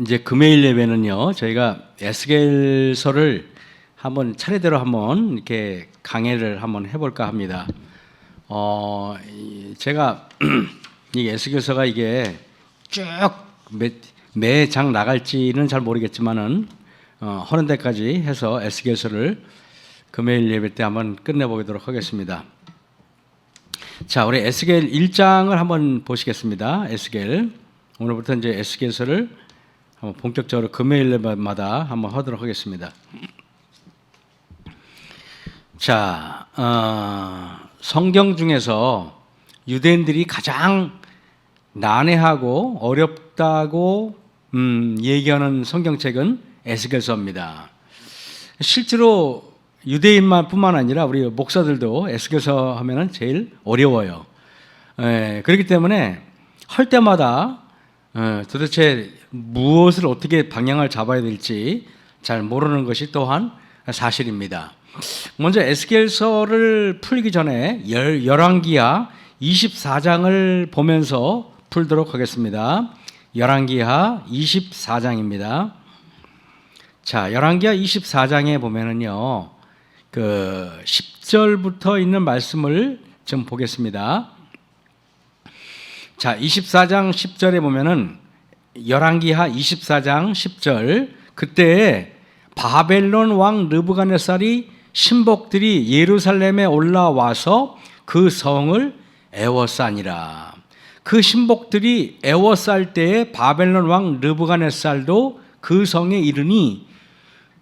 이제 금요일 예배는요, 저희가 에스겔서를 한번 차례대로 한번 이렇게 강해를 한번 해볼까 합니다. 제가 이 에스겔서가 이게 쭉 매장 나갈지는 잘 모르겠지만은 하는 데까지 해서 에스겔서를 금요일 예배 때 한번 끝내보도록 하겠습니다. 자, 우리 에스겔 1장을 한번 보시겠습니다. 에스겔. 오늘부터 이제 에스겔서를 한번 본격적으로 금요일마다 한번 하도록 하겠습니다. 자, 성경 중에서 유대인들이 가장 난해하고 어렵다고 얘기하는 성경책은 에스겔서입니다. 실제로 유대인만뿐만 아니라 우리 목사들도 에스겔서 하면은 제일 어려워요. 그렇기 때문에 할 때마다 도대체 무엇을 어떻게 방향을 잡아야 될지 잘 모르는 것이 또한 사실입니다. 먼저 에스겔서를 풀기 전에 열왕기하 24장을 보면서 풀도록 하겠습니다. 열왕기하 24장입니다. 자, 열왕기하 24장에 보면은요, 그 10절부터 있는 말씀을 좀 보겠습니다. 자, 24장 10절에 보면은 열왕기하 24장 10절, 그때 바벨론 왕 느부갓네살이 신복들이 예루살렘에 올라와서 그 성을 애워싸니라. 그 신복들이 애워쌀 때에 바벨론 왕 느부갓네살도 그 성에 이르니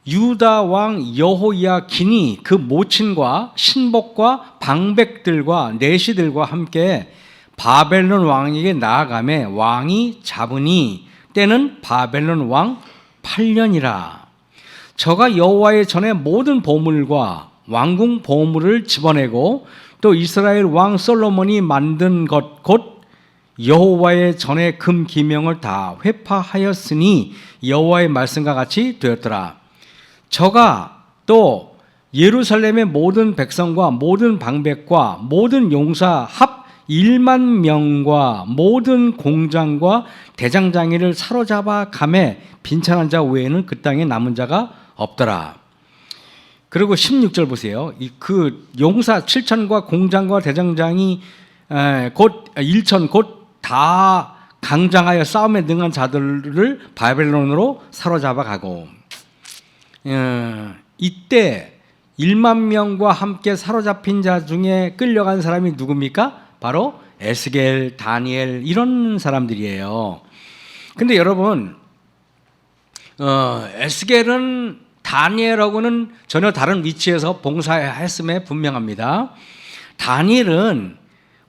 유다 왕 여호야긴이 그 모친과 신복과 방백들과 내시들과 함께 바벨론 왕에게 나아가매 왕이 잡으니 때는 바벨론 왕 8년이라. 저가 여호와의 전에 모든 보물과 왕궁 보물을 집어내고 또 이스라엘 왕 솔로몬이 만든 것 곧 여호와의 전에 금 기명을 다 회파하였으니 여호와의 말씀과 같이 되었더라. 저가 또 예루살렘의 모든 백성과 모든 방백과 모든 용사 합 1만 명과 모든 공장과 대장장이를 사로잡아 가매 빈천한 자 외에는 그 땅에 남은 자가 없더라. 그리고 16절 보세요. 그 용사 7천과 공장과 대장장이 곧 1천 곧 다 강장하여 싸움에 능한 자들을 바벨론으로 사로잡아 가고, 이때 1만 명과 함께 사로잡힌 자 중에 끌려간 사람이 누굽니까? 바로 에스겔, 다니엘 이런 사람들이에요. 근데 여러분, 에스겔은 다니엘하고는 전혀 다른 위치에서 봉사했음에 분명합니다. 다니엘은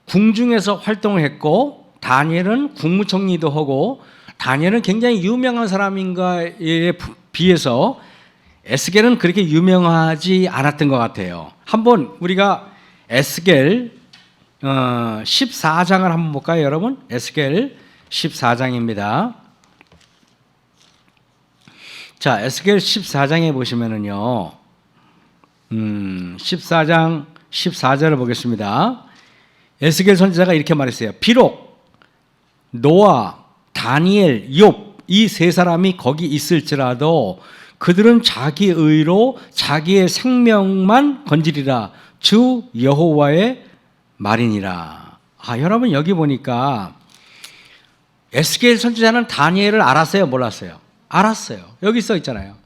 궁중에서 활동을 했고, 다니엘은 국무총리도 하고, 다니엘은 굉장히 유명한 사람인가에 비해서 에스겔은 그렇게 유명하지 않았던 것 같아요. 한번 우리가 에스겔 14장을 한번 볼까요, 여러분? 에스겔 14장입니다. 자, 에스겔 14장에 보시면은요, 14장 14절을 보겠습니다. 에스겔 선지자가 이렇게 말했어요. 비록 노아, 다니엘, 욥 이 세 사람이 거기 있을지라도 그들은 자기 의로 자기의 생명만 건지리라. 주 여호와의 말이니라. 여러분 여기 보니까 에스겔 선지자는 다니엘을 알았어요, 몰랐어요? 알았어요. 여기 써 있잖아요.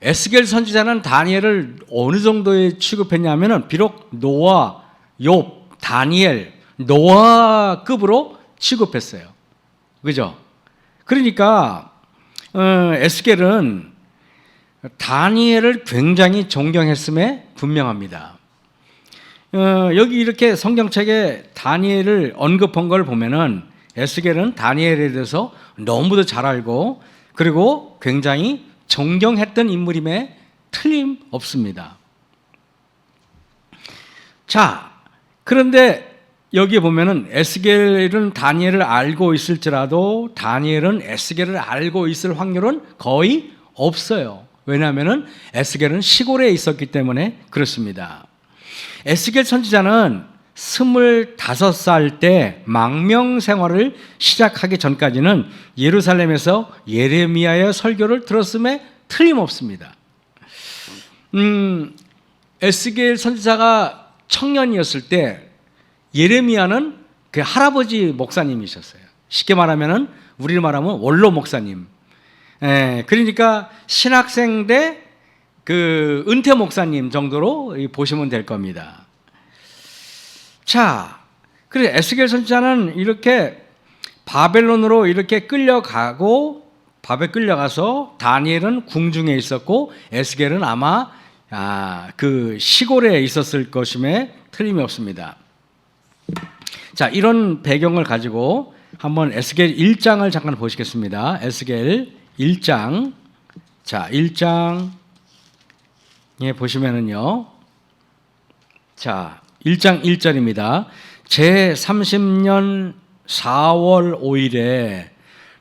에스겔 선지자는 다니엘을 어느 정도에 취급했냐면은 비록 노아, 욥, 다니엘, 노아급으로 취급했어요. 그죠? 그러니까 에스겔은 다니엘을 굉장히 존경했음에 분명합니다. 여기 이렇게 성경책에 다니엘을 언급한 걸 보면은 에스겔은 다니엘에 대해서 너무도 잘 알고 그리고 굉장히 존경했던 인물임에 틀림없습니다. 자, 그런데 여기에 보면은 에스겔은 다니엘을 알고 있을지라도 다니엘은 에스겔을 알고 있을 확률은 거의 없어요. 왜냐하면은 에스겔은 시골에 있었기 때문에 그렇습니다. 에스겔 선지자는 25살 때 망명 생활을 시작하기 전까지는 예루살렘에서 예레미야의 설교를 들었음에 틀림없습니다. 에스겔 선지자가 청년이었을 때 예레미야는 그 할아버지 목사님이셨어요. 쉽게 말하면은 우리를 말하면 원로 목사님. 그러니까 신학생 대 그 은퇴 목사님 정도로 보시면 될 겁니다. 자, 그래서 에스겔 선지자는 이렇게 바벨론으로 이렇게 끌려가고 바벨 끌려가서 다니엘은 궁중에 있었고 에스겔은 아마 그 시골에 있었을 것임에 틀림이 없습니다. 자, 이런 배경을 가지고 한번 에스겔 1장을 잠깐 보시겠습니다. 에스겔 1장. 자, 1장에 보시면은요. 자, 1장 1절입니다. 제30년 4월 5일에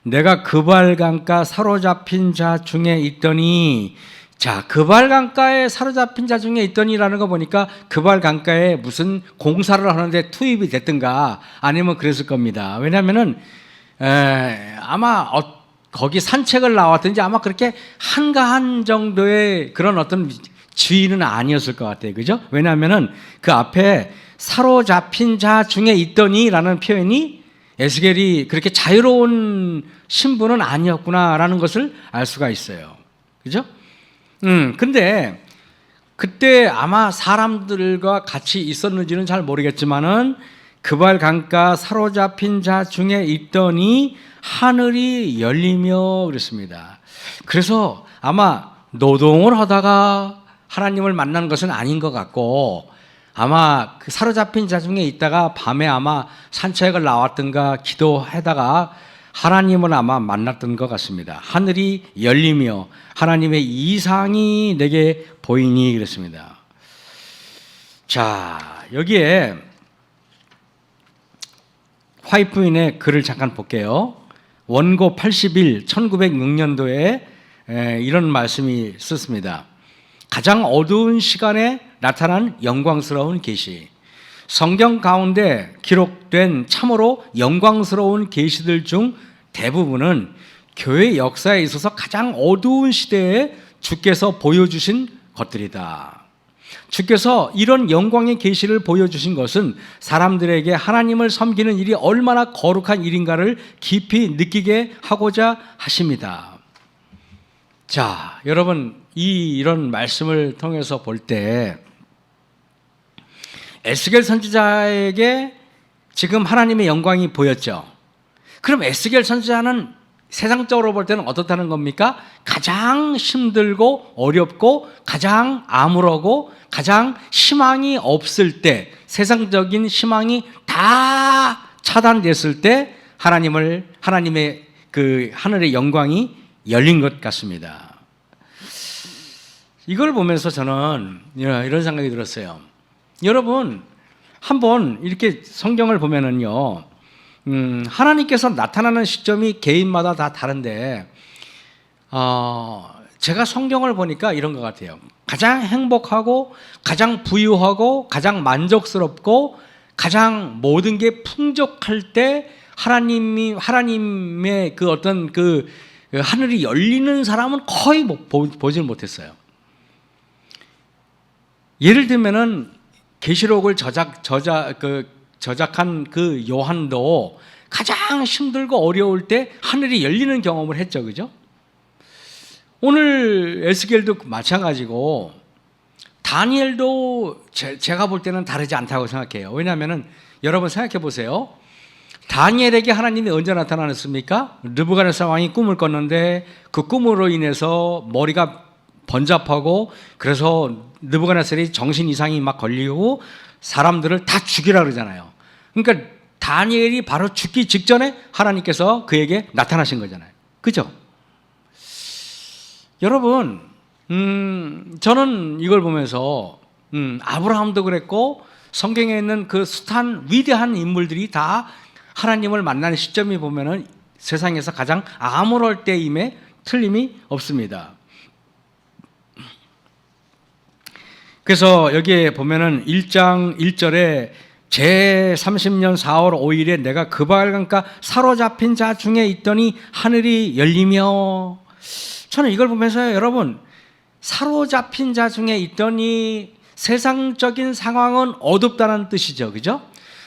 내가 그발강가 사로잡힌 자 중에 있더니, 자, 그발강가에 사로잡힌 자 중에 있더니라는 거 보니까 그발강가에 무슨 공사를 하는데 투입이 됐든가 아니면 그랬을 겁니다. 왜냐하면은 아마 거기 산책을 나왔든지 아마 그렇게 한가한 정도의 그런 어떤 주인은 아니었을 것 같아요. 그죠? 왜냐하면은 그 앞에 사로잡힌 자 중에 있더니라는 표현이 에스겔이 그렇게 자유로운 신분은 아니었구나라는 것을 알 수가 있어요. 그죠? 근데 그때 아마 사람들과 같이 있었는지는 잘 모르겠지만은 그발 강가 사로잡힌 자 중에 있더니 하늘이 열리며 그랬습니다. 그래서 아마 노동을 하다가 하나님을 만난 것은 아닌 것 같고 아마 그 사로잡힌 자 중에 있다가 밤에 아마 산책을 나왔든가 기도하다가 하나님을 아마 만났던 것 같습니다. 하늘이 열리며 하나님의 이상이 내게 보이니 그랬습니다. 자, 여기에 화이트인의 글을 잠깐 볼게요. 원고 81, 1906년도에 이런 말씀이 썼습니다. 가장 어두운 시간에 나타난 영광스러운 계시. 성경 가운데 기록된 참으로 영광스러운 계시들 중 대부분은 교회 역사에 있어서 가장 어두운 시대에 주께서 보여주신 것들이다. 주께서 이런 영광의 계시를 보여주신 것은 사람들에게 하나님을 섬기는 일이 얼마나 거룩한 일인가를 깊이 느끼게 하고자 하십니다. 자, 여러분, 이런 말씀을 통해서 볼 때 에스겔 선지자에게 지금 하나님의 영광이 보였죠. 그럼 에스겔 선지자는 세상적으로 볼 때는 어떻다는 겁니까? 가장 힘들고 어렵고 가장 암울하고 가장 희망이 없을 때, 세상적인 희망이 다 차단됐을 때 하나님의 그 하늘의 영광이 열린 것 같습니다. 이걸 보면서 저는 이런 생각이 들었어요. 여러분, 한번 이렇게 성경을 보면은요, 하나님께서 나타나는 시점이 개인마다 다 다른데, 제가 성경을 보니까 이런 것 같아요. 가장 행복하고, 가장 부유하고, 가장 만족스럽고, 가장 모든 게 풍족할 때 하나님의 그 어떤 그 하늘이 열리는 사람은 거의 보질 못했어요. 예를 들면은 계시록을 저작한 그 요한도 가장 힘들고 어려울 때 하늘이 열리는 경험을 했죠, 그죠? 오늘 에스겔도 마찬가지고 다니엘도 제가 볼 때는 다르지 않다고 생각해요. 왜냐하면은 여러분 생각해 보세요. 다니엘에게 하나님이 언제 나타나셨습니까? 느부갓네살 왕이 꿈을 꿨는데 그 꿈으로 인해서 머리가 번잡하고 그래서 느부갓네살이 정신 이상이 막 걸리고 사람들을 다 죽이라 그러잖아요. 그러니까 다니엘이 바로 죽기 직전에 하나님께서 그에게 나타나신 거잖아요. 그죠? 여러분, 저는 이걸 보면서 아브라함도 그랬고 성경에 있는 그 숱한 위대한 인물들이 다 하나님을 만나는 시점이 보면은 세상에서 가장 암울할 때임에 틀림이 없습니다. 그래서 여기에 보면은 1장 1절에 제30년 4월 5일에 내가 그발강가 사로잡힌 자 중에 있더니 하늘이 열리며, 저는 이걸 보면서 여러분, 사로잡힌 자 중에 있더니 세상적인 상황은 어둡다는 뜻이죠. 그죠?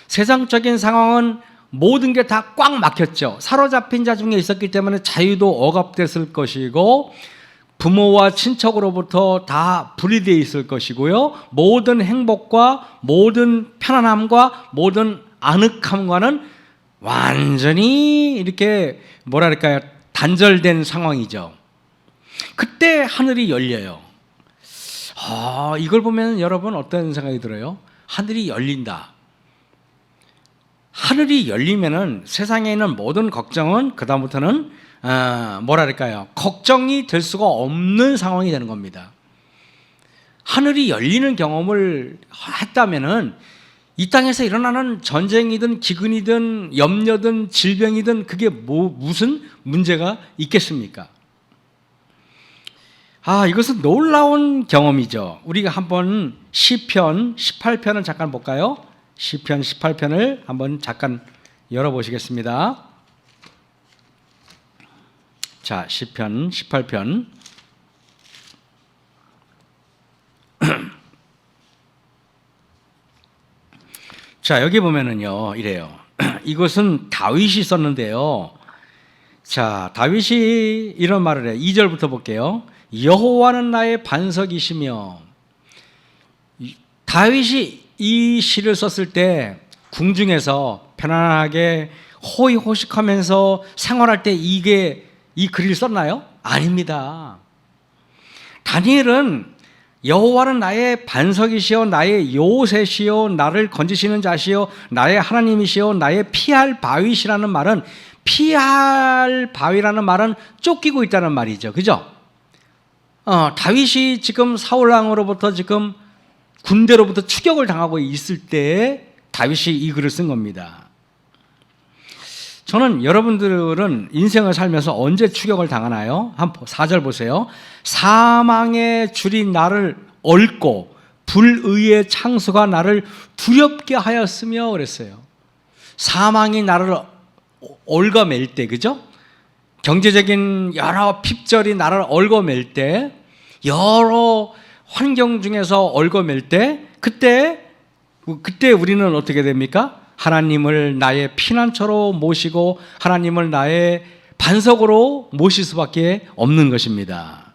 세상적인 상황은 모든 게 다 꽉 막혔죠. 사로잡힌 자 중에 있었기 때문에 자유도 억압됐을 것이고, 부모와 친척으로부터 다 분리되어 있을 것이고요. 모든 행복과 모든 편안함과 모든 아늑함과는 완전히 이렇게 뭐랄까요, 단절된 상황이죠. 그때 하늘이 열려요. 이걸 보면 여러분 어떤 생각이 들어요? 하늘이 열린다. 하늘이 열리면은 세상에 있는 모든 걱정은 그다음부터는 뭐랄까요, 걱정이 될 수가 없는 상황이 되는 겁니다. 하늘이 열리는 경험을 했다면은 이 땅에서 일어나는 전쟁이든 기근이든 염려든 질병이든 그게 무슨 문제가 있겠습니까? 이것은 놀라운 경험이죠. 우리가 한번 시편 18편을 잠깐 볼까요? 시편 18편을 한번 잠깐 열어보시겠습니다. 자, 시편 18편. 자, 여기 보면은요, 이래요. 이것은 다윗이 썼는데요. 자, 다윗이 이런 말을 해요. 2절부터 볼게요. 여호와는 나의 반석이시며. 다윗이 이 시를 썼을 때 궁중에서 편안하게 호의호식하면서 생활할 때 이 글을 썼나요? 아닙니다. 다니엘은 여호와는 나의 반석이시요 나의 요새시요 나를 건지시는 자시요 나의 하나님이시요 나의 피할 바위시라는 말은, 피할 바위라는 말은 쫓기고 있다는 말이죠. 그죠? 다윗이 지금 사울왕으로부터 지금 군대로부터 추격을 당하고 있을 때 다윗이 이 글을 쓴 겁니다. 저는 여러분들은 인생을 살면서 언제 추격을 당하나요? 한 4절 보세요. 사망의 줄이 나를 얽고 불의의 창수가 나를 두렵게 하였으며 그랬어요. 사망이 나를 얽어맬 때, 그죠? 경제적인 여러 핍절이 나를 얽어맬 때, 여러 환경 중에서 얽어맬 때, 그때 우리는 어떻게 됩니까? 하나님을 나의 피난처로 모시고 하나님을 나의 반석으로 모실 수밖에 없는 것입니다.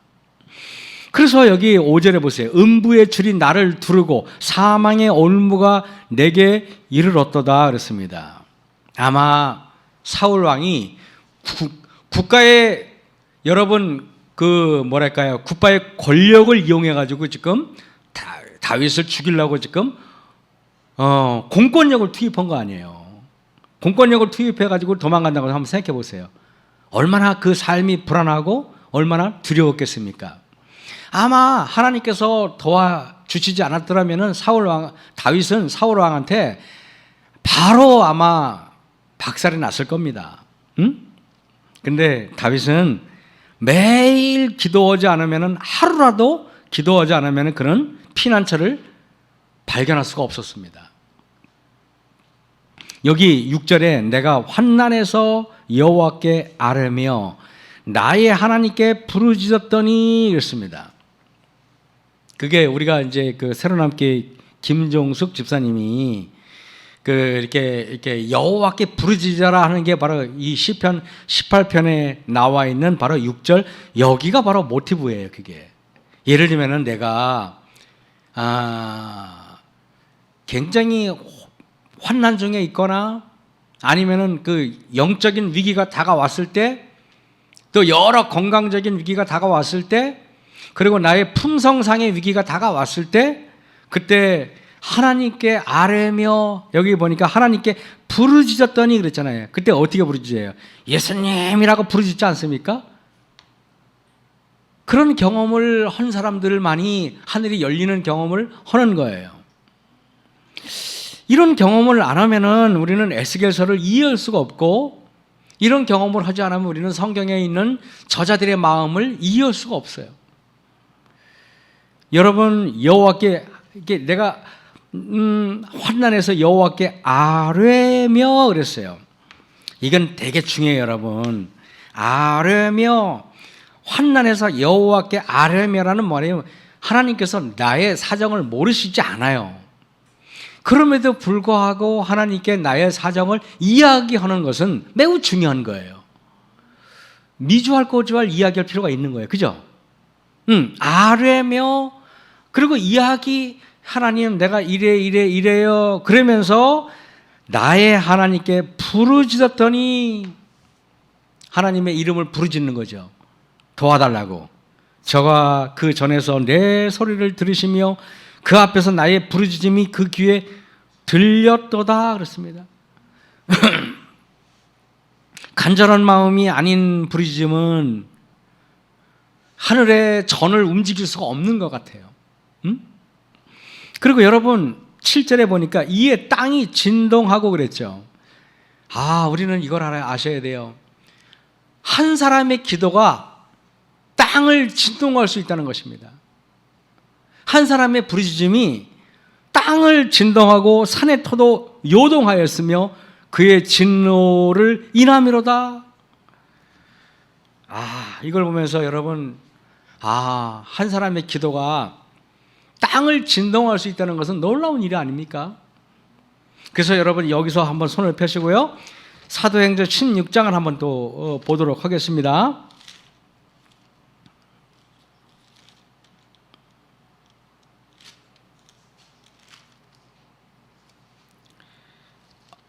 그래서 여기 5절에 보세요. 음부의 줄이 나를 두르고 사망의 올무가 내게 이르렀도다 그랬습니다. 아마 사울 왕이 국가의 여러분 뭐랄까요, 국가의 권력을 이용해 가지고 지금 다윗을 죽이려고 지금 공권력을 투입한 거 아니에요. 공권력을 투입해 가지고 도망간다고 한번 생각해 보세요. 얼마나 그 삶이 불안하고 얼마나 두려웠겠습니까? 아마 하나님께서 도와주시지 않았더라면은 다윗은 사울 왕한테 바로 아마 박살이 났을 겁니다. 근데 다윗은 매일 기도하지 않으면은, 하루라도 기도하지 않으면은 그는 피난처를 발견할 수가 없었습니다. 여기 6절에 내가 환난에서 여호와께 아뢰며 나의 하나님께 부르짖었더니 이랬습니다. 그게 우리가 이제 새로남기 김종숙 집사님이 이렇게 여호와께 부르짖어라 하는 게 바로 이 시편 18편에 나와 있는 바로 6절, 여기가 바로 모티브예요. 그게 예를 들면은 내가 굉장히 환난 중에 있거나 아니면은 영적인 위기가 다가왔을 때, 또 여러 건강적인 위기가 다가왔을 때, 그리고 나의 품성상의 위기가 다가왔을 때, 그때 하나님께 아뢰며, 여기 보니까 하나님께 부르짖었더니 그랬잖아요. 그때 어떻게 부르짖어요? 예수님이라고 부르짖지 않습니까? 그런 경험을 한 사람들만이 하늘이 열리는 경험을 하는 거예요. 이런 경험을 안 하면은 우리는 에스겔서를 이해할 수가 없고, 이런 경험을 하지 않으면 우리는 성경에 있는 저자들의 마음을 이해할 수가 없어요. 여러분, 여호와께, 이게 내가 환난에서 여호와께 아뢰며 그랬어요. 이건 되게 중요해요, 여러분. 아뢰며, 환난에서 여호와께 아뢰며라는 말이에요. 하나님께서 나의 사정을 모르시지 않아요. 그럼에도 불구하고 하나님께 나의 사정을 이야기하는 것은 매우 중요한 거예요. 미주알 고주알 이야기할 필요가 있는 거예요. 그죠? 아뢰며, 그리고 이야기, 하나님 내가 이래요. 그러면서 나의 하나님께 부르짖었더니 하나님의 이름을 부르짖는 거죠. 도와달라고. 저가 그 전에서 내 소리를 들으시며 그 앞에서 나의 부르짖음이 그 귀에 들렸도다 그렇습니다. 간절한 마음이 아닌 부르짖음은 하늘의 전을 움직일 수가 없는 것 같아요. 그리고 여러분 7절에 보니까 이에 땅이 진동하고 그랬죠. 우리는 이걸 아셔야 돼요. 한 사람의 기도가 땅을 진동할 수 있다는 것입니다. 한 사람의 부르짖음이 땅을 진동하고 산의 터도 요동하였으며 그의 진노를 인함이로다. 이걸 보면서 여러분, 한 사람의 기도가 땅을 진동할 수 있다는 것은 놀라운 일이 아닙니까? 그래서 여러분 여기서 한번 손을 펴시고요. 사도행전 16장을 한번 또 보도록 하겠습니다.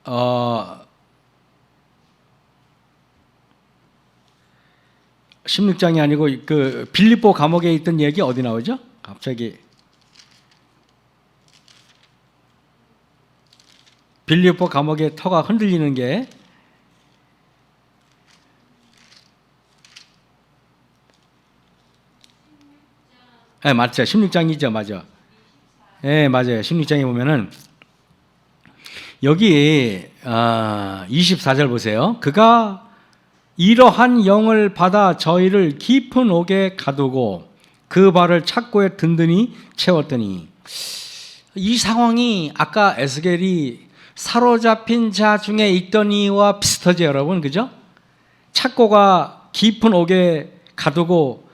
어, 16장이 아니고 그 빌립보 감옥에 있던 얘기 어디 나오죠? 갑자기 빌립보 감옥의 터가 흔들리는 게 맞죠? 16장이죠, 맞아. 맞아요. 16장에 보면은 여기 24절 보세요. 그가 이러한 영을 받아 저희를 깊은 옥에 가두고 그 발을 착고에 든든히 채웠더니, 이 상황이 아까 에스겔이 사로잡힌 자 중에 있더니와 비슷하죠, 여러분. 그죠? 착고가 깊은 옥에 가두고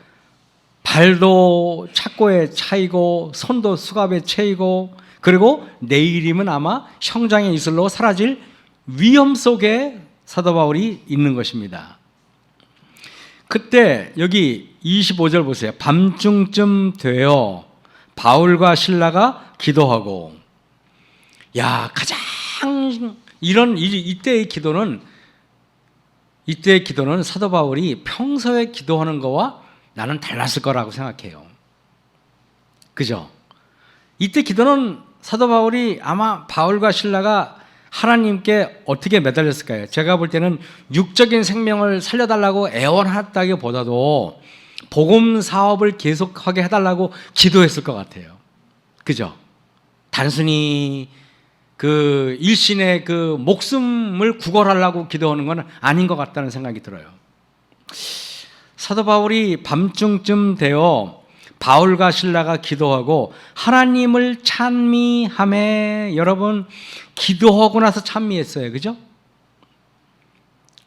발도 착고에 차이고 손도 수갑에 채이고, 그리고 내일이면 아마 형장의 이슬로 사라질 위험 속에 사도 바울이 있는 것입니다. 그때 여기 25절 보세요. 밤중쯤 되어 바울과 실라가 기도하고, 가장 이때의 기도는 사도 바울이 평소에 기도하는 거와 나는 달랐을 거라고 생각해요. 그죠? 이때 기도는 사도 바울이 아마 바울과 실라가 하나님께 어떻게 매달렸을까요? 제가 볼 때는 육적인 생명을 살려달라고 애원했다기보다도 복음 사업을 계속하게 해달라고 기도했을 것 같아요. 그죠? 단순히 그 일신의 그 목숨을 구걸하려고 기도하는 건 아닌 것 같다는 생각이 들어요. 사도 바울이 밤중쯤 되어 바울과 실라가 기도하고 하나님을 찬미하며, 여러분 기도하고 나서 찬미했어요. 그죠?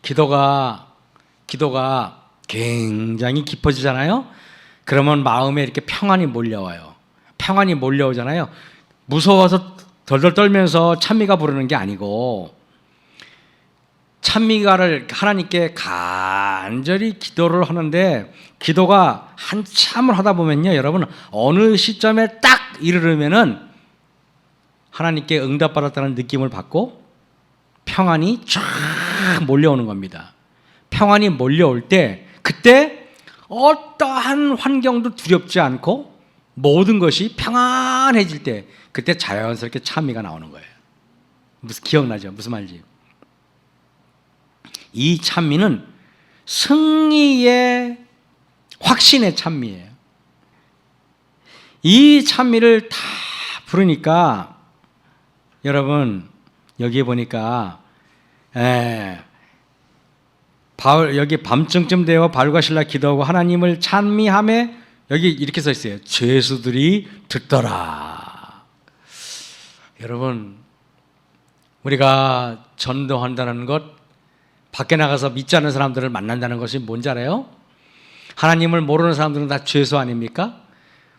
기도가 굉장히 깊어지잖아요. 그러면 마음에 이렇게 평안이 몰려와요. 평안이 몰려오잖아요. 무서워서 덜덜 떨면서 찬미가 부르는 게 아니고, 찬미가를 하나님께 간절히 기도를 하는데, 기도가 한참을 하다 보면요, 여러분 어느 시점에 딱 이르르면은 하나님께 응답받았다는 느낌을 받고 평안이 쫙 몰려오는 겁니다. 평안이 몰려올 때, 그때 어떠한 환경도 두렵지 않고 모든 것이 평안해질 때, 그때 자연스럽게 찬미가 나오는 거예요. 기억나죠? 무슨 말인지. 이 찬미는 승리의 확신의 찬미예요. 이 찬미를 다 부르니까 여러분 여기에 보니까 바울, 여기 밤중쯤 되어 바울과 실라 기도하고 하나님을 찬미하며, 여기 이렇게 써 있어요. 죄수들이 듣더라. 여러분, 우리가 전도한다는 것, 밖에 나가서 믿지 않는 사람들을 만난다는 것이 뭔지 알아요? 하나님을 모르는 사람들은 다 죄수 아닙니까?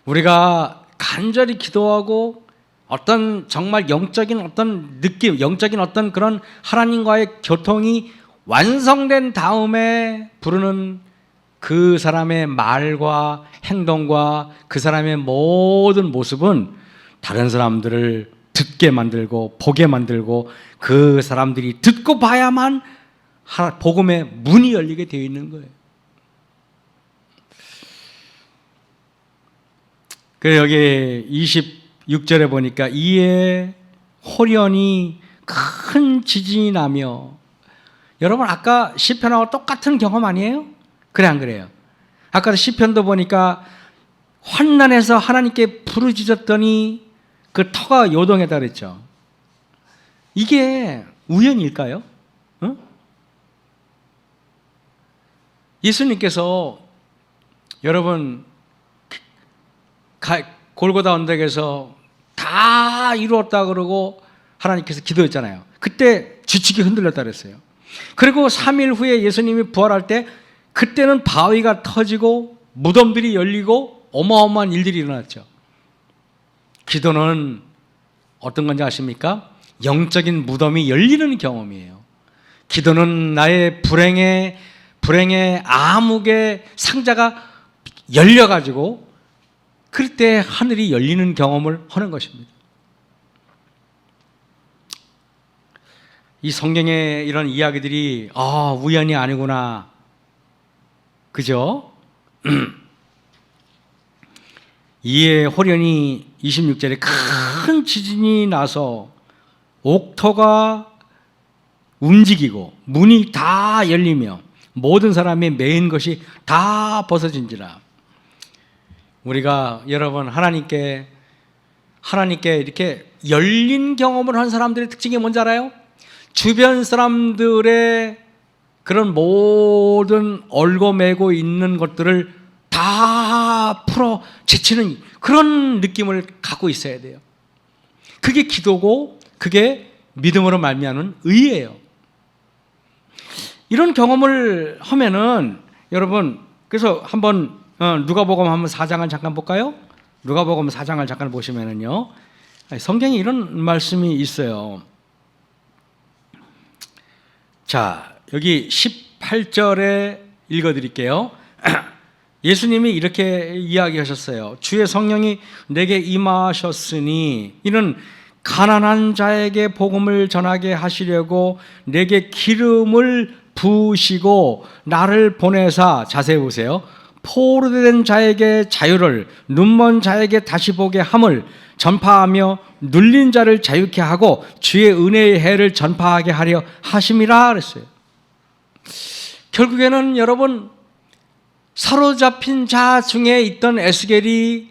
우리가 간절히 기도하고 어떤 정말 영적인 어떤 느낌, 영적인 어떤 그런 하나님과의 교통이 완성된 다음에 부르는 그 사람의 말과 행동과 그 사람의 모든 모습은 다른 사람들을 듣게 만들고 보게 만들고 그 사람들이 듣고 봐야만 복음의 문이 열리게 되어 있는 거예요. 그래서 여기 26절에 보니까 이에 호련히 큰 지진이 나며, 여러분 아까 시편하고 똑같은 경험 아니에요? 그래 안 그래요? 아까 시편도 보니까 환난에서 하나님께 부르짖었더니 그 터가 요동했다 그랬죠. 이게 우연일까요? 어? 예수님께서 여러분 골고다 언덕에서 다 이루었다 그러고 하나님께서 기도했잖아요. 그때 지축이 흔들렸다 그랬어요. 그리고 3일 후에 예수님이 부활할 때 그때는 바위가 터지고 무덤들이 열리고 어마어마한 일들이 일어났죠. 기도는 어떤 건지 아십니까? 영적인 무덤이 열리는 경험이에요. 기도는 나의 불행의 암흑의 상자가 열려가지고 그럴 때 하늘이 열리는 경험을 하는 것입니다. 이 성경의 이런 이야기들이 우연이 아니구나, 그죠? 이에 호련히 26절에 큰 지진이 나서 옥토가 움직이고 문이 다 열리며 모든 사람이 매인 것이 다 벗어진지라. 우리가 여러분 하나님께 이렇게 열린 경험을 한 사람들의 특징이 뭔지 알아요? 주변 사람들의 그런 모든 얽어매고 있는 것들을 다 풀어 제치는 그런 느낌을 갖고 있어야 돼요. 그게 기도고 그게 믿음으로 말미암은 의예요. 이런 경험을 하면은 여러분, 그래서 한번 누가복음 한번 4장을 잠깐 볼까요? 누가복음 4장을 잠깐 보시면은요, 성경에 이런 말씀이 있어요. 자, 여기 18절에 읽어드릴게요. 예수님이 이렇게 이야기하셨어요. 주의 성령이 내게 임하셨으니 이는 가난한 자에게 복음을 전하게 하시려고 내게 기름을 부으시고 나를 보내사, 자세히 보세요, 포로된 자에게 자유를, 눈먼 자에게 다시 보게 함을 전파하며 눌린 자를 자유케 하고 주의 은혜의 해를 전파하게 하려 하심이라 그랬어요. 결국에는 여러분, 사로잡힌 자 중에 있던 에스겔이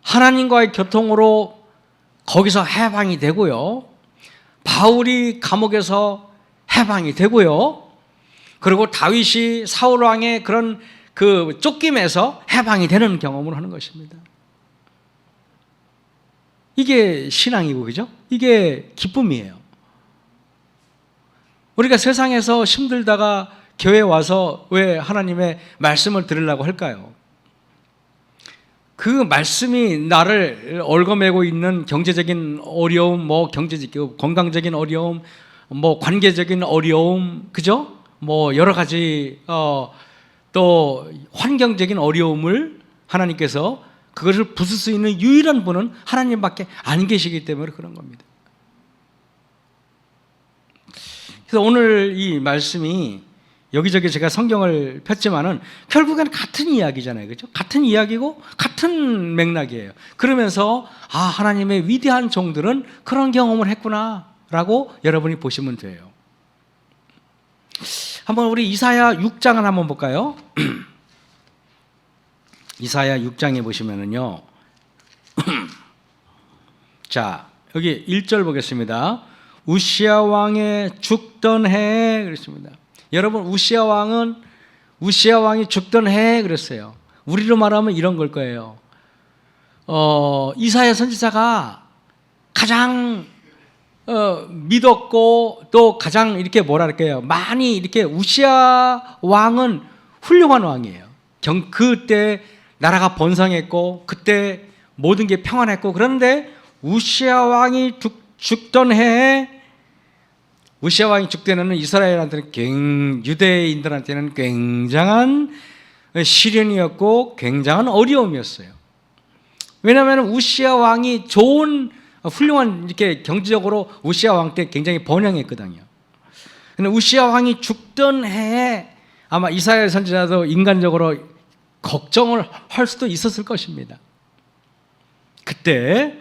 하나님과의 교통으로 거기서 해방이 되고요, 바울이 감옥에서 해방이 되고요, 그리고 다윗이 사울 왕의 그런 그 쫓김에서 해방이 되는 경험을 하는 것입니다. 이게 신앙이고, 그죠? 이게 기쁨이에요. 우리가 세상에서 힘들다가 교회에 와서 왜 하나님의 말씀을 들으려고 할까요? 그 말씀이 나를 얽어매고 있는 경제적인 어려움, 경제적, 건강적인 어려움, 관계적인 어려움, 그죠? 여러 가지 또 환경적인 어려움을 하나님께서 그것을 부술 수 있는 유일한 분은 하나님밖에 안 계시기 때문에 그런 겁니다. 그래서 오늘 이 말씀이 여기저기 제가 성경을 폈지만은 결국엔 같은 이야기잖아요, 그렇죠? 같은 이야기고 같은 맥락이에요. 그러면서 하나님의 위대한 종들은 그런 경험을 했구나라고 여러분이 보시면 돼요. 한번 우리 이사야 6장을 한번 볼까요? 이사야 6장에 보시면은요, 자, 여기 1절 보겠습니다. 우시야 왕의 죽던 해에 그랬습니다. 여러분, 우시야 왕이 죽던 해에 그랬어요. 우리로 말하면 이런 걸 거예요. 이사야 선지자가 가장 믿었고 또 가장 이렇게 뭐랄까요, 많이 이렇게 우시아 왕은 훌륭한 왕이에요. 그때 나라가 번성했고 그때 모든 게 평안했고, 그런데 우시아 왕이 죽던 해에, 우시아 왕이 죽던 이스라엘한테는 유대인들한테는 굉장한 시련이었고 굉장한 어려움이었어요. 왜냐하면 우시아 왕이 좋은 훌륭한 이렇게 경제적으로 우시아 왕 때 굉장히 번영했거든요. 근데 우시아 왕이 죽던 해에 아마 이사야 선지자도 인간적으로 걱정을 할 수도 있었을 것입니다. 그때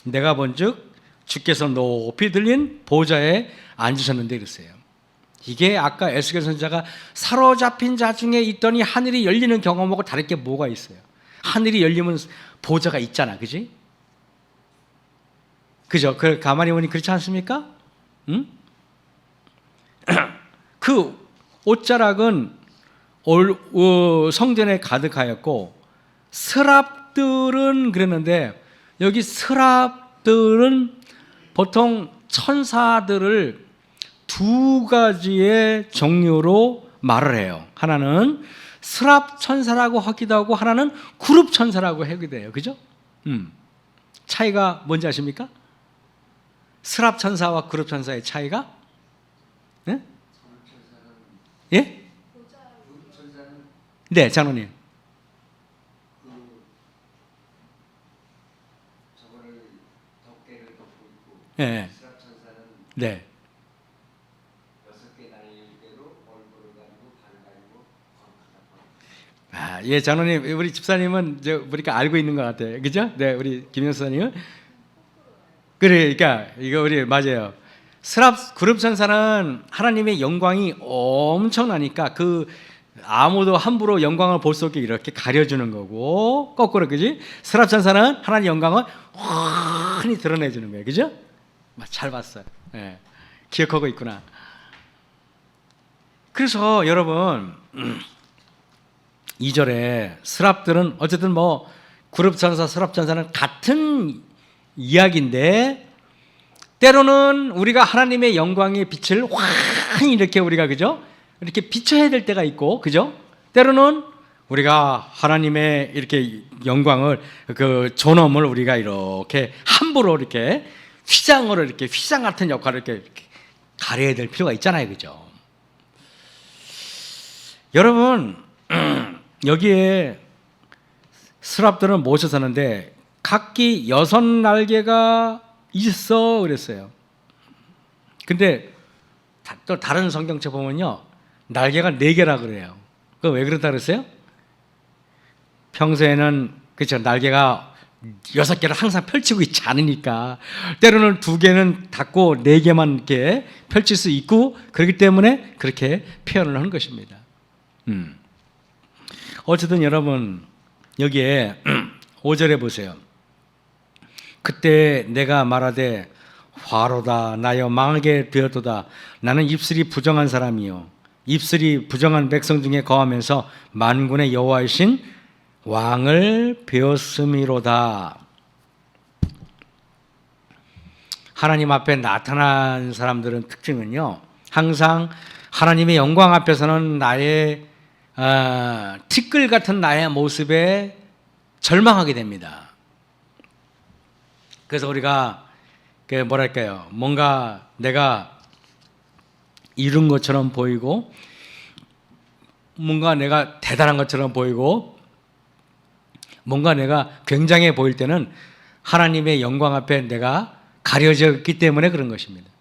내가 본즉 주께서 높이 들린 보좌에 앉으셨는데 그랬어요. 이게 아까 에스겔 선지자가 사로잡힌 자 중에 있더니 하늘이 열리는 경험하고 다를 게 뭐가 있어요? 하늘이 열리면 보좌가 있잖아, 그지? 그죠? 그 가만히 보니 그렇지 않습니까? 응? 그 옷자락은 성전에 가득하였고 스랍들은 그랬는데, 여기 스랍들은 보통 천사들을 두 가지의 종류로 말을 해요. 하나는 스랍 천사라고 하기도 하고 하나는 그룹 천사라고 하기도 해요. 그죠? 차이가 뭔지 아십니까? 스랍 천사와 그룹 천사의 차이가? 네? 예? 네, 장로님. 네. 네. 예, 장로님, 우리 집사님은 보니까 알고 있는 것 같아요. 그죠? 네, 우리 김영수님은. 그러니까 이거 우리 맞아요. 스랍 그룹 천사는 하나님의 영광이 엄청나니까 그 아무도 함부로 영광을 볼 수 없게 이렇게 가려주는 거고, 거꾸로, 그지? 스랍 천사는 하나님의 영광을 환히 드러내주는 거예요. 그죠? 잘 봤어요. 네. 기억하고 있구나. 그래서 여러분 2절에 스랍들은 어쨌든 뭐 그룹 천사, 스랍 천사는 같은 이야기인데, 때로는 우리가 하나님의 영광의 빛을 환히 이렇게 우리가, 그죠? 이렇게 비춰야 될 때가 있고, 그죠? 때로는 우리가 하나님의 이렇게 영광을, 그 존엄을 우리가 이렇게 함부로 이렇게 휘장으로 이렇게 휘장 같은 역할을 이렇게 가려야 될 필요가 있잖아요, 그죠? 여러분 여기에 스랍들은 무엇을 사는데 각기 6날개가 있어 그랬어요. 근데 또 다른 성경책 보면요, 날개가 4개라 그래요. 그 왜 그렇다 그랬어요? 평소에는 그렇죠, 날개가 6개를 항상 펼치고 있지 않으니까 때로는 2개는 닫고 4개만 이렇게 펼칠 수 있고, 그렇기 때문에 그렇게 표현을 하는 것입니다. 어쨌든 여러분 여기에 5절에 보세요. 그때 내가 말하되 화로다 나여 망하게 되었도다. 나는 입술이 부정한 사람이요 입술이 부정한 백성 중에 거하면서 만군의 여호와이신 왕을 배웠음이로다. 하나님 앞에 나타난 사람들은 특징은요, 항상 하나님의 영광 앞에서는 나의 티끌 같은 나의 모습에 절망하게 됩니다. 그래서 우리가 뭐랄까요, 뭔가 내가 이룬 것처럼 보이고 뭔가 내가 대단한 것처럼 보이고 뭔가 내가 굉장해 보일 때는 하나님의 영광 앞에 내가 가려졌기 때문에 그런 것입니다.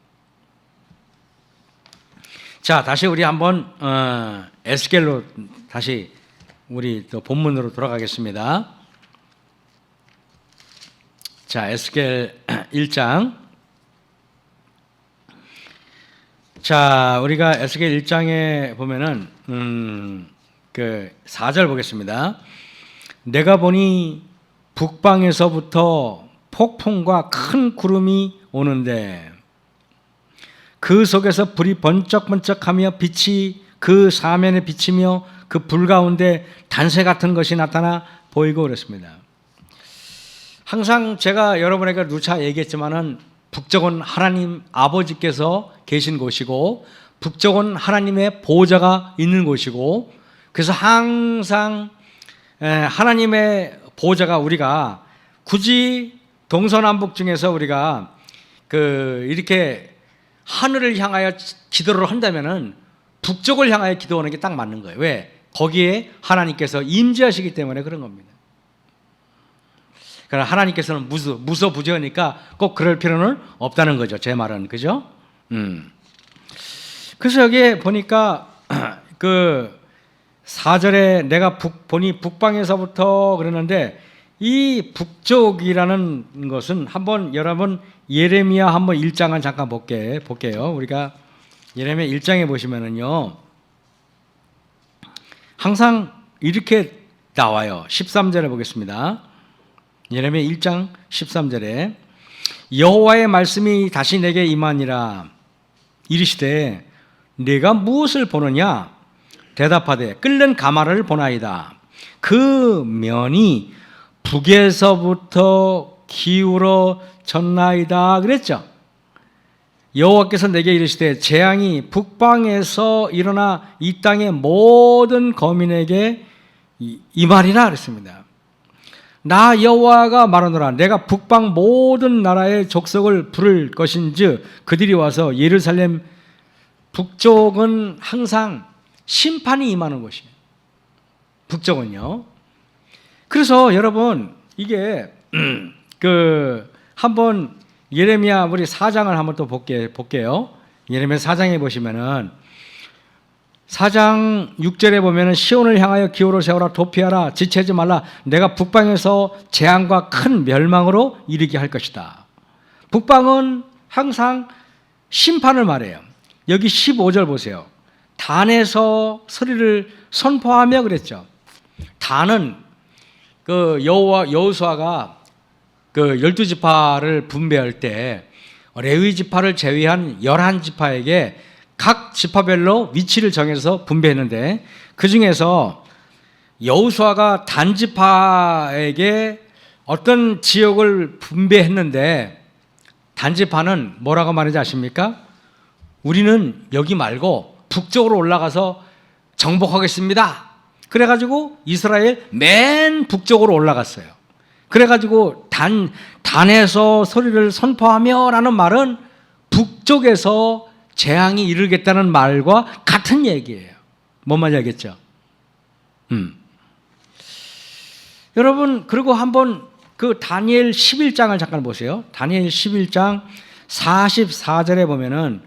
자, 다시 우리 한번 에스겔로 다시 우리 또 본문으로 돌아가겠습니다. 자, 에스겔 1장. 자, 우리가 에스겔 1장에 보면은 그 4절 보겠습니다. 내가 보니 북방에서부터 폭풍과 큰 구름이 오는데 그 속에서 불이 번쩍번쩍하며 빛이 그 사면에 비치며 그 불 가운데 단새 같은 것이 나타나 보이고 그랬습니다. 항상 제가 여러분에게 누차 얘기했지만은 북쪽은 하나님 아버지께서 계신 곳이고 북쪽은 하나님의 보호자가 있는 곳이고 그래서 항상 하나님의 보호자가 우리가 굳이 동서남북 중에서 우리가 이렇게 하늘을 향하여 기도를 한다면은 북쪽을 향하여 기도하는 게 딱 맞는 거예요. 왜? 거기에 하나님께서 임재하시기 때문에 그런 겁니다. 그러나 하나님께서는 무소부재하니까 꼭 그럴 필요는 없다는 거죠. 제 말은 그죠? 그래서 여기에 보니까 그 4절에 내가 보니 북방에서부터 그러는데 이 북쪽이라는 것은 한번 여러분 예레미야 한번 1장을 잠깐 볼게요. 우리가 예레미야 1장에 보시면은요. 항상 이렇게 나와요. 13절에 보겠습니다. 예레미야 1장 13절에 여호와의 말씀이 다시 내게 임하니라 이르시되 내가 무엇을 보느냐 대답하되 끓는 가마를 보나이다. 그 면이 북에서부터 기울어졌나이다 그랬죠. 여호와께서 내게 이르시되 재앙이 북방에서 일어나 이 땅의 모든 거민에게 임하리라 그랬습니다. 나 여호와가 말하노라 내가 북방 모든 나라의 족속을 부를 것인즉 그들이 와서 예루살렘 북쪽은 항상 심판이 임하는 곳이에요. 북쪽은요. 그래서 여러분 이게 한번 예레미야 우리 4장을 한번 또 볼게요. 예레미야 4장에 보시면은 4장 6절에 보면은 시온을 향하여 기호를 세우라 도피하라 지체하지 말라 내가 북방에서 재앙과 큰 멸망으로 이르게 할 것이다. 북방은 항상 심판을 말해요. 여기 15절 보세요. 단에서 소리를 선포하며 그랬죠. 단은 여호수아가 12지파를 분배할 때 레위 지파를 제외한 11지파에게 각 지파별로 위치를 정해서 분배했는데 그 중에서 여호수아가 단 지파에게 어떤 지역을 분배했는데 단 지파는 뭐라고 말하는지 아십니까? 우리는 여기 말고 북쪽으로 올라가서 정복하겠습니다. 그래가지고 이스라엘 맨 북쪽으로 올라갔어요. 그래가지고 단에서 소리를 선포하며 라는 말은 북쪽에서 재앙이 이르겠다는 말과 같은 얘기예요. 뭔 말인지 알겠죠? 여러분 그리고 한번 그 다니엘 11장을 잠깐 보세요. 다니엘 11장 44절에 보면은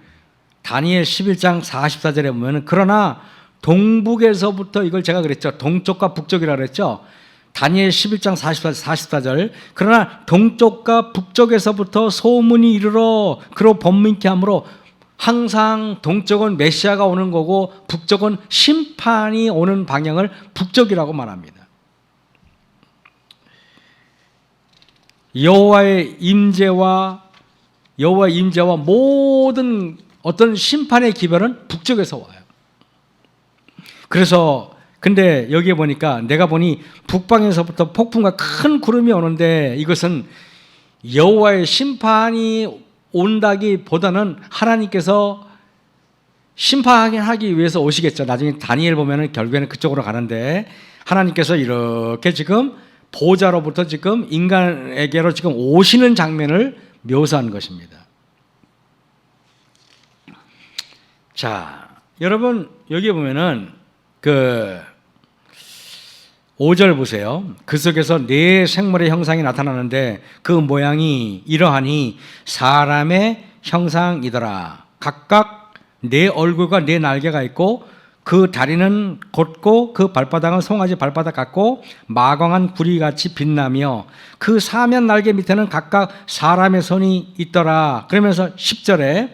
다니엘 11장 44절에 보면은 그러나 동북에서부터 이걸 제가 그랬죠. 동쪽과 북쪽이라고 그랬죠. 다니엘 11장 44절 그러나 동쪽과 북쪽에서부터 소문이 이르러 그로 번민케 하므로 항상 동쪽은 메시아가 오는 거고 북쪽은 심판이 오는 방향을 북쪽이라고 말합니다. 여호와의 임재와 모든 어떤 심판의 기별은 북쪽에서 와요. 그래서 근데 여기에 보니까 내가 보니 북방에서부터 폭풍과 큰 구름이 오는데 이것은 여호와의 심판이 온다기보다는 하나님께서 심판하기 위해서 오시겠죠. 나중에 다니엘 보면은 결국에는 그쪽으로 가는데 하나님께서 이렇게 지금 보호자로부터 지금 인간에게로 지금 오시는 장면을 묘사한 것입니다. 자, 여러분 여기 보면은 5절 보세요. 그 속에서 네 생물의 형상이 나타나는데 그 모양이 이러하니 사람의 형상이더라. 각각 네 얼굴과 네 날개가 있고 그 다리는 곧고 그 발바닥은 송아지 발바닥 같고 마광한 구리같이 빛나며 그 사면 날개 밑에는 각각 사람의 손이 있더라. 그러면서 10절에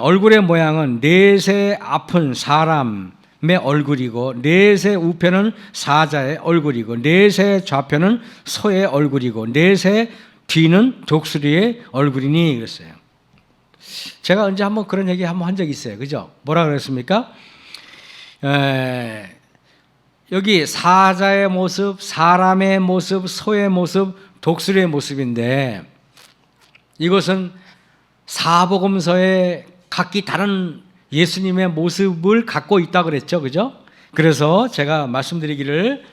얼굴의 모양은 넷의 앞은 사람의 얼굴이고 넷의 우편은 사자의 얼굴이고 넷의 좌편은 소의 얼굴이고 넷의 뒤는 독수리의 얼굴이니 그랬어요. 제가 언제 한번 그런 얘기 한번 한 적이 있어요. 그죠? 뭐라 그랬습니까? 여기 사자의 모습, 사람의 모습, 소의 모습, 독수리의 모습인데 이것은 사복음서에 각기 다른 예수님의 모습을 갖고 있다 그랬죠. 그죠? 그래서 제가 말씀드리기를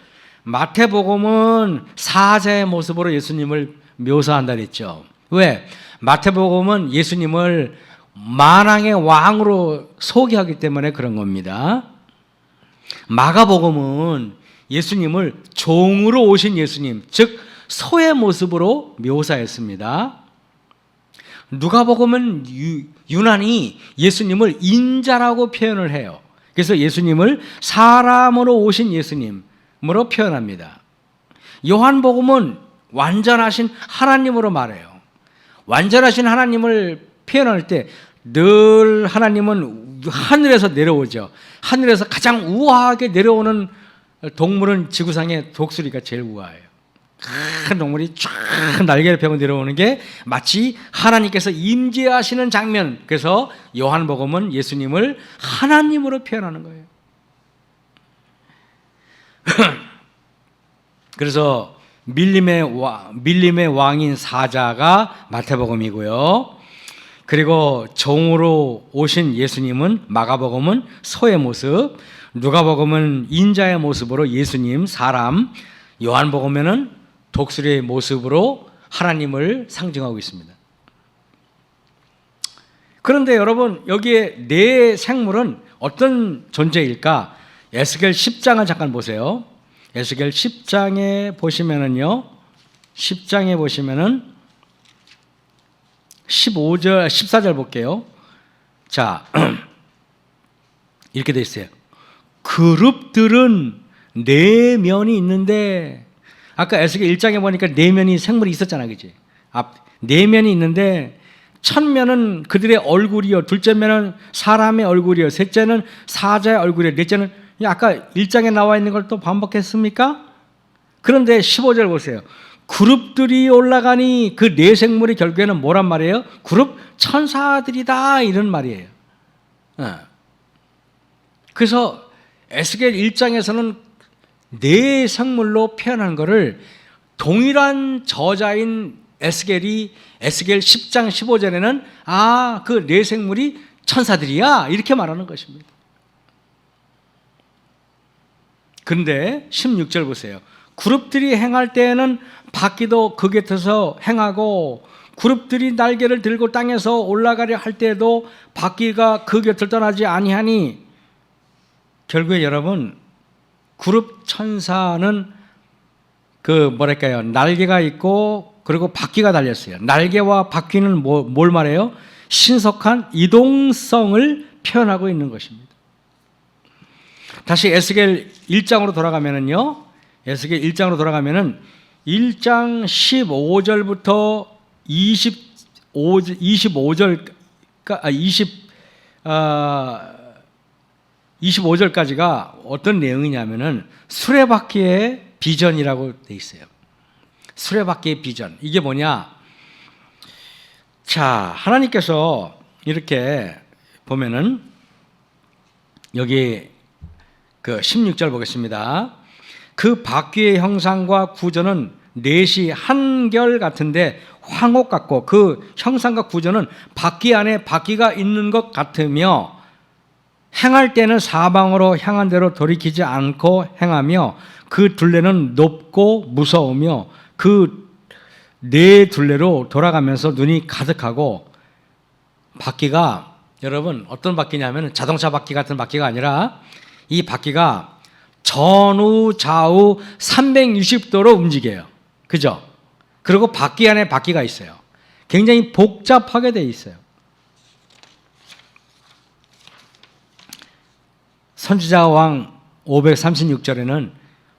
마태복음은 사자의 모습으로 예수님을 묘사한다 그랬죠. 왜? 마태복음은 예수님을 만왕의 왕으로 소개하기 때문에 그런 겁니다. 마가복음은 예수님을 종으로 오신 예수님, 즉 소의 모습으로 묘사했습니다. 누가복음은 유난히 예수님을 인자라고 표현을 해요. 그래서 예수님을 사람으로 오신 예수님으로 표현합니다. 요한복음은 완전하신 하나님으로 말해요. 완전하신 하나님을 표현할 때 늘 하나님은 하늘에서 내려오죠. 하늘에서 가장 우아하게 내려오는 동물은 지구상의 독수리가 제일 우아해요. 큰 동물이 쫙 날개를 펴고 내려오는 게 마치 하나님께서 임재하시는 장면. 그래서 요한복음은 예수님을 하나님으로 표현하는 거예요. 그래서 밀림의 왕인 사자가 마태복음이고요. 그리고 종으로 오신 예수님은 마가복음은 소의 모습, 누가복음은 인자의 모습으로 예수님 사람, 요한복음에는 독수리의 모습으로 하나님을 상징하고 있습니다. 그런데 여러분 여기에 네 생물은 어떤 존재일까? 에스겔 10장을 잠깐 보세요. 에스겔 10장에 보시면은요. 10장에 보시면은 15절, 14절 볼게요. 자, 이렇게 돼 있어요. 그룹들은 네 면이 있는데, 아까 에스겔 1장에 보니까 네 면이 생물이 있었잖아, 그지? 네 면이 있는데, 첫 면은 그들의 얼굴이요, 둘째 면은 사람의 얼굴이요, 셋째는 사자의 얼굴이요, 넷째는 아까 1장에 나와 있는 걸 또 반복했습니까? 그런데 15절 보세요. 그룹들이 올라가니 그 네 생물이 결국에는 뭐란 말이에요? 그룹 천사들이다 이런 말이에요. 그래서 에스겔 1장에서는 네 생물로 표현한 것을 동일한 저자인 에스겔이 에스겔 10장 15절에는 그 네 생물이 천사들이야 이렇게 말하는 것입니다. 그런데 16절 보세요. 그룹들이 행할 때에는 바퀴도 그 곁에서 행하고 그룹들이 날개를 들고 땅에서 올라가려 할 때에도 바퀴가 그 곁을 떠나지 아니하니, 결국에 여러분 그룹 천사는 날개가 있고 그리고 바퀴가 달렸어요. 날개와 바퀴는 뭘 말해요? 신속한 이동성을 표현하고 있는 것입니다. 다시 에스겔 1장으로 돌아가면은요. 에스겔 1장으로 돌아가면은 1장 15절부터 25절까지가 어떤 내용이냐면은 수레바퀴의 비전이라고 돼 있어요. 수레바퀴의 비전. 이게 뭐냐? 자, 하나님께서 이렇게 보면은 여기 그 16절 보겠습니다. 그 바퀴의 형상과 구조는 넷이 한결 같은데 황옥 같고, 그 형상과 구조는 바퀴 안에 바퀴가 있는 것 같으며 행할 때는 사방으로 향한 대로 돌이키지 않고 행하며 그 둘레는 높고 무서우며 그 네 둘레로 돌아가면서 눈이 가득하고, 바퀴가 여러분 어떤 바퀴냐면 자동차 바퀴 같은 바퀴가 아니라 이 바퀴가 전후 좌우 360도로 움직여요. 그죠? 그리고 바퀴 안에 바퀴가 있어요. 굉장히 복잡하게 되어 있어요. 선지자왕 536절에는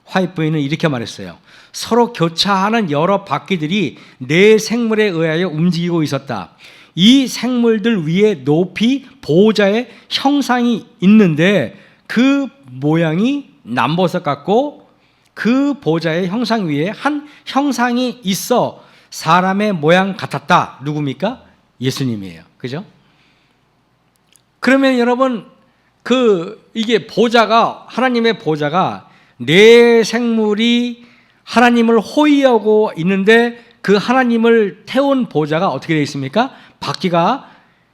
화이트 부인은 이렇게 말했어요. 서로 교차하는 여러 바퀴들이 네 생물에 의하여 움직이고 있었다. 이 생물들 위에 높이 보호자의 형상이 있는데 그 모양이 남보석 같고, 그 보호자의 형상 위에 한 형상이 있어 사람의 모양 같았다. 누굽니까? 예수님이에요. 그죠? 그러면 여러분 이게 보좌가, 하나님의 보좌가 네 생물이 하나님을 호위하고 있는데 그 하나님을 태운 보좌가 어떻게 되어 있습니까? 바퀴가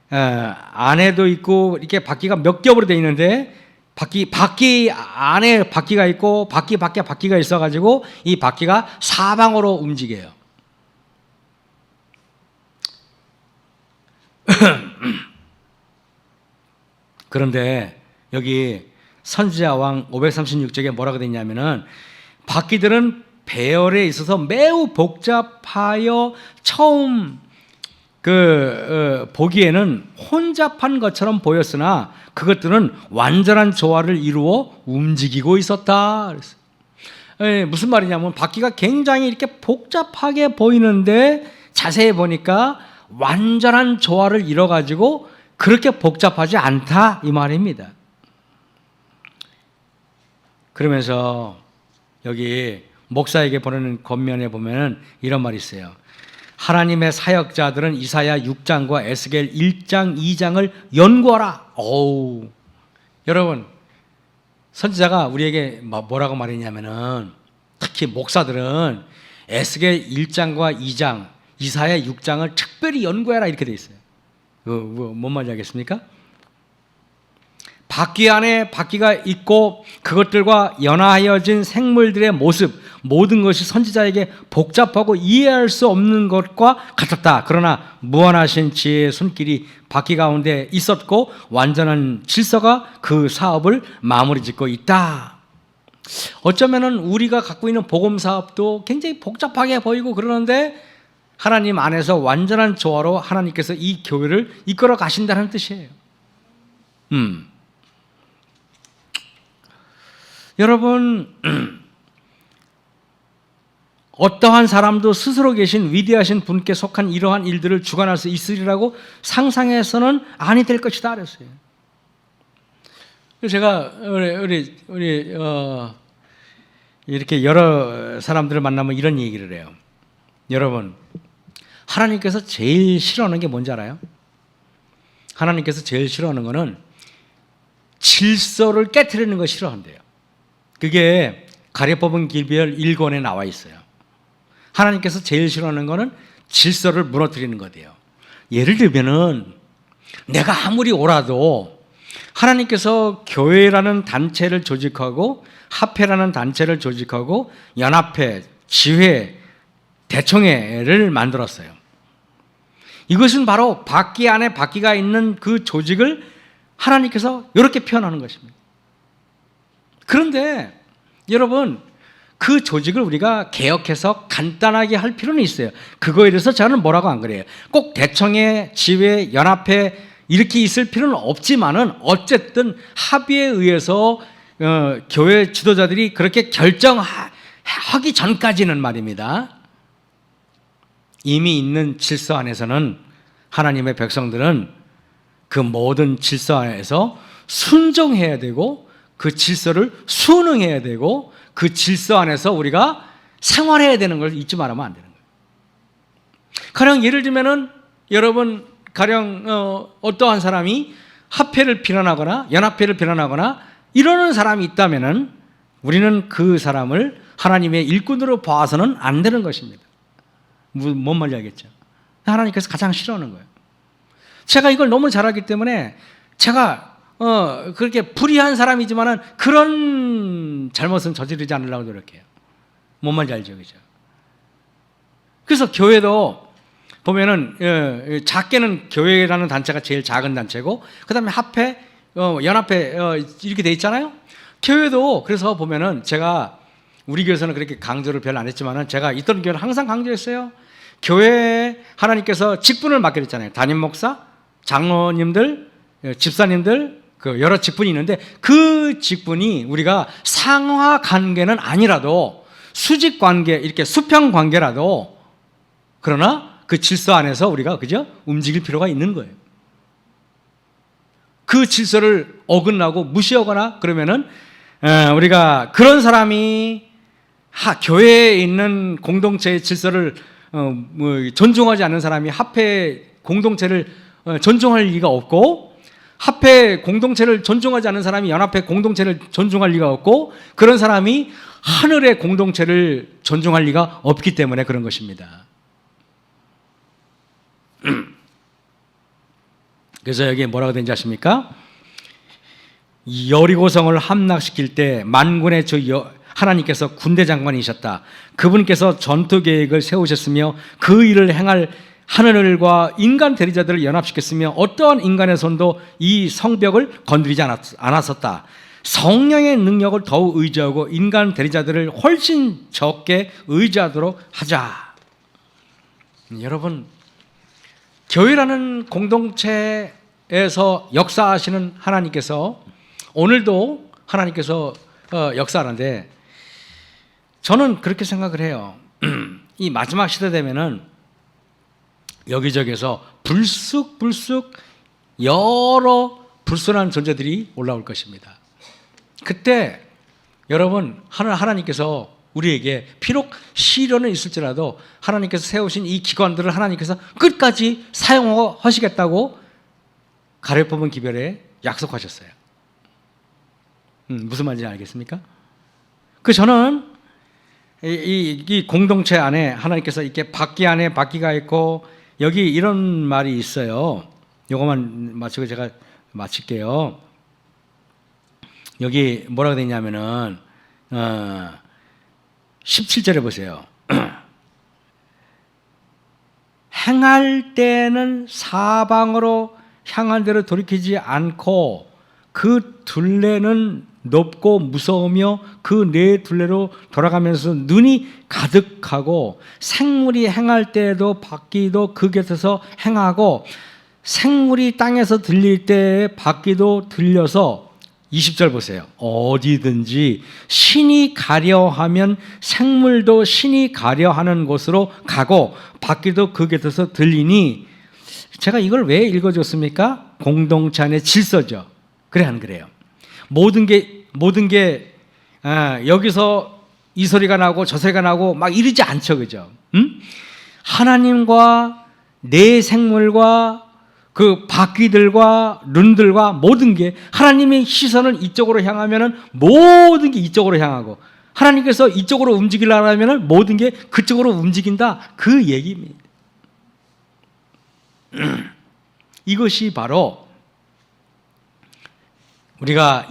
안에도 있고 이렇게 바퀴가 몇 겹으로 되어 있는데 바퀴 안에 바퀴가 있고 바퀴 밖에 바퀴가 있어가지고 이 바퀴가 사방으로 움직여요. 그런데 여기 선지자왕 536쪽에 뭐라고 되어 있냐면은 바퀴들은 배열에 있어서 매우 복잡하여 처음 보기에는 혼잡한 것처럼 보였으나 그것들은 완전한 조화를 이루어 움직이고 있었다. 무슨 말이냐면 바퀴가 굉장히 이렇게 복잡하게 보이는데 자세히 보니까 완전한 조화를 이뤄가지고 그렇게 복잡하지 않다 이 말입니다. 그러면서 여기 목사에게 보내는 권면에 보면 이런 말이 있어요. 하나님의 사역자들은 이사야 6장과 에스겔 1장 2장을 연구하라. 오우. 여러분 선지자가 우리에게 뭐라고 말했냐면은 특히 목사들은 에스겔 1장과 2장 이사야 6장을 특별히 연구해라 이렇게 돼 있어요. 뭔 말인지 알겠습니까? 바퀴 안에 바퀴가 있고 그것들과 연하여진 생물들의 모습 모든 것이 선지자에게 복잡하고 이해할 수 없는 것과 같았다. 그러나 무한하신 지혜의 손길이 바퀴 가운데 있었고 완전한 질서가 그 사업을 마무리 짓고 있다. 어쩌면은 우리가 갖고 있는 복음 사업도 굉장히 복잡하게 보이고 그러는데 하나님 안에서 완전한 조화로 하나님께서 이 교회를 이끌어 가신다는 뜻이에요. 여러분 어떠한 사람도 스스로 계신 위대하신 분께 속한 이러한 일들을 주관할 수 있으리라고 상상해서는 아니 될 것이다 그랬어요. 제가 우리 이렇게 여러 사람들을 만나면 이런 얘기를 해요. 여러분 하나님께서 제일 싫어하는 게 뭔지 알아요? 하나님께서 제일 싫어하는 거는 질서를 깨트리는 거 싫어한대요. 그게 가려뽑은 길별 1권에 나와 있어요. 하나님께서 제일 싫어하는 거는 질서를 무너뜨리는 거대요. 예를 들면은 내가 아무리 옳아도 하나님께서 교회라는 단체를 조직하고 합회라는 단체를 조직하고 연합회, 지회, 대청회를 만들었어요. 이것은 바로 바퀴 안에 바퀴가 있는 그 조직을 하나님께서 이렇게 표현하는 것입니다. 그런데 여러분 그 조직을 우리가 개혁해서 간단하게 할 필요는 있어요. 그거에 대해서 저는 뭐라고 안 그래요. 꼭 대청회, 지회, 연합회 이렇게 있을 필요는 없지만은 어쨌든 합의에 의해서 교회 지도자들이 그렇게 결정하기 전까지는 말입니다. 이미 있는 질서 안에서는 하나님의 백성들은 그 모든 질서 안에서 순종해야 되고 그 질서를 순응해야 되고 그 질서 안에서 우리가 생활해야 되는 걸 잊지 말으면 안 되는 거예요. 가령 예를 들면은 여러분 가령 어떠한 사람이 합회를 비난하거나 연합회를 비난하거나 이러는 사람이 있다면은 우리는 그 사람을 하나님의 일꾼으로 봐서는 안 되는 것입니다. 뭔 말인지 알겠죠? 하나님께서 가장 싫어하는 거예요. 제가 이걸 너무 잘하기 때문에 제가 그렇게 불의한 사람이지만은 그런 잘못은 저지르지 않으려고 노력해요. 뭔 말인지 알죠, 그죠? 그래서 교회도 보면은 작게는 교회라는 단체가 제일 작은 단체고, 그 다음에 합회, 연합회 이렇게 돼 있잖아요. 교회도 그래서 보면은 제가 우리 교회에서는 그렇게 강조를 별로 안 했지만은 제가 있던 교회는 항상 강조했어요. 교회에 하나님께서 직분을 맡기로 했잖아요. 담임 목사, 장로님들, 집사님들, 그 여러 직분이 있는데 그 직분이 우리가 상하 관계는 아니라도 수직 관계, 이렇게 수평 관계라도 그러나 그 질서 안에서 우리가 그죠? 움직일 필요가 있는 거예요. 그 질서를 어긋나고 무시하거나 그러면은 우리가 그런 사람이 교회에 있는 공동체의 질서를 존중하지 않는 사람이 합회 공동체를 존중할 리가 없고, 합회 공동체를 존중하지 않는 사람이 연합회 공동체를 존중할 리가 없고, 그런 사람이 하늘의 공동체를 존중할 리가 없기 때문에 그런 것입니다. 그래서 여기에 뭐라고 되는지 아십니까? 여리고성을 함락시킬 때 만군의 주 하나님께서 군대 장관이셨다. 그분께서 전투 계획을 세우셨으며 그 일을 행할 하늘과 인간 대리자들을 연합시켰으며 어떠한 인간의 손도 이 성벽을 건드리지 않았었다. 성령의 능력을 더욱 의지하고 인간 대리자들을 훨씬 적게 의지하도록 하자. 여러분, 교회라는 공동체에서 역사하시는 하나님께서 오늘도 하나님께서 역사하는데, 저는 그렇게 생각을 해요. 이 마지막 시대 되면은 여기저기서 불쑥불쑥 여러 불순한 존재들이 올라올 것입니다. 그때 여러분, 하나님께서 우리에게 비록 시련은 있을지라도 하나님께서 세우신 이 기관들을 하나님께서 끝까지 사용하시겠다고 가려뽑은 기별에 약속하셨어요. 무슨 말인지 알겠습니까? 저는 이 공동체 안에 하나님께서 이렇게 바퀴 안에 바퀴가 있고, 여기 이런 말이 있어요. 이거만 마치고 제가 마칠게요. 여기 뭐라고 되어 있냐면은 17절에 보세요. 행할 때는 사방으로 향한 대로 돌이키지 않고 그 둘레는 높고 무서우며 그 네 둘레로 돌아가면서 눈이 가득하고 생물이 행할 때에도 바퀴도 그 곁에서 행하고 생물이 땅에서 들릴 때에 바퀴도 들려서 20절 보세요. 어디든지 신이 가려하면 생물도 신이 가려하는 곳으로 가고 바퀴도 그 곁에서 들리니, 제가 이걸 왜 읽어줬습니까? 공동체 안의 질서죠. 그래 안 그래요? 모든 게 여기서 이 소리가 나고 저 소리가 나고 막 이러지 않죠, 그죠? 하나님과 내 생물과 그 바퀴들과 눈들과 모든 게 하나님의 시선을 이쪽으로 향하면은 모든 게 이쪽으로 향하고, 하나님께서 이쪽으로 움직이려고 하면은 모든 게 그쪽으로 움직인다, 그 얘기입니다. 이것이 바로 우리가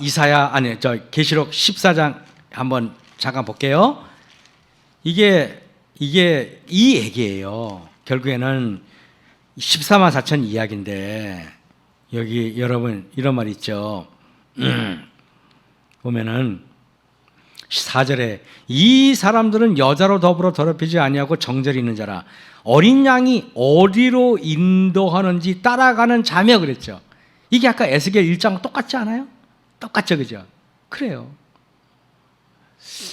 계시록 14장 한번 잠깐 볼게요. 이게 이 얘기예요. 결국에는 14만 4천 이야기인데, 여기 여러분 이런 말 있죠. 보면은 4절에 이 사람들은 여자로 더불어 더럽히지 아니하고 정절이 있는 자라, 어린 양이 어디로 인도하는지 따라가는 자며 그랬죠. 이게 아까 에스겔 1장 똑같지 않아요? 똑같죠, 그죠? 그래요.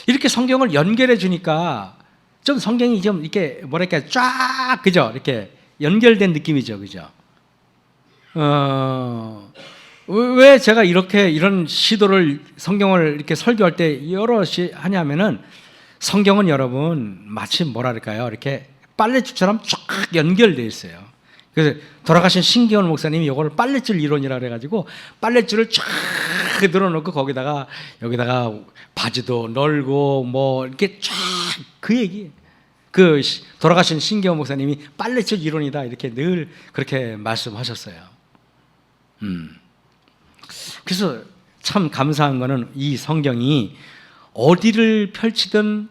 이렇게 성경을 연결해 주니까 좀 성경이 좀 이렇게 뭐랄까 쫙, 그죠? 이렇게 연결된 느낌이죠, 그죠? 왜 제가 이런 시도를, 성경을 이렇게 설교할 때 여럿이 하냐면은, 성경은 여러분 마치 뭐랄까요, 이렇게 빨래줄처럼 쫙 연결되어 있어요. 그래서 돌아가신 신기원 목사님이 이걸 빨래줄 이론이라 그래가지고 빨래줄을 쫙 늘어놓고 여기다가 바지도 널고 뭐 이렇게 쫙, 그 얘기. 돌아가신 신기원 목사님이 빨래줄 이론이다 이렇게 늘 그렇게 말씀하셨어요. 그래서 참 감사한 거는 이 성경이 어디를 펼치든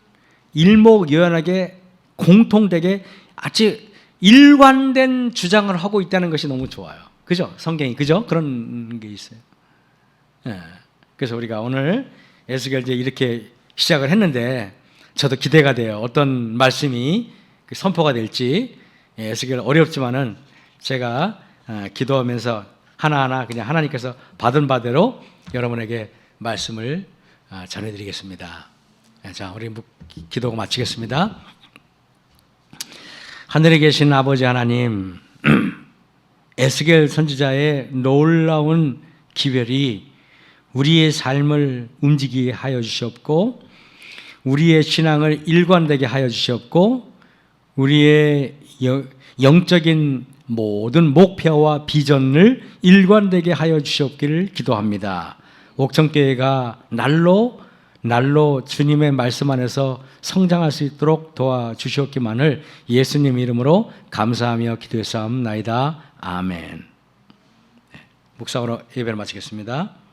일목요연하게 공통되게 아주 일관된 주장을 하고 있다는 것이 너무 좋아요. 그죠? 성경이, 그죠? 그런 게 있어요. 네. 그래서 우리가 오늘 에스겔 이제 이렇게 시작을 했는데, 저도 기대가 돼요. 어떤 말씀이 선포가 될지. 에스겔 어렵지만은 제가 기도하면서 하나하나 그냥 하나님께서 받은 바대로 여러분에게 말씀을 전해드리겠습니다. 자, 우리 기도가 마치겠습니다. 하늘에 계신 아버지 하나님, 에스겔 선지자의 놀라운 기별이 우리의 삶을 움직이게 하여 주시옵고, 우리의 신앙을 일관되게 하여 주시옵고, 우리의 영적인 모든 목표와 비전을 일관되게 하여 주시옵기를 기도합니다. 옥천교회가 날로 주님의 말씀 안에서 성장할 수 있도록 도와주시옵기만을 예수님 이름으로 감사하며 기도했사옵나이다. 아멘. 묵상으로 예배를 마치겠습니다.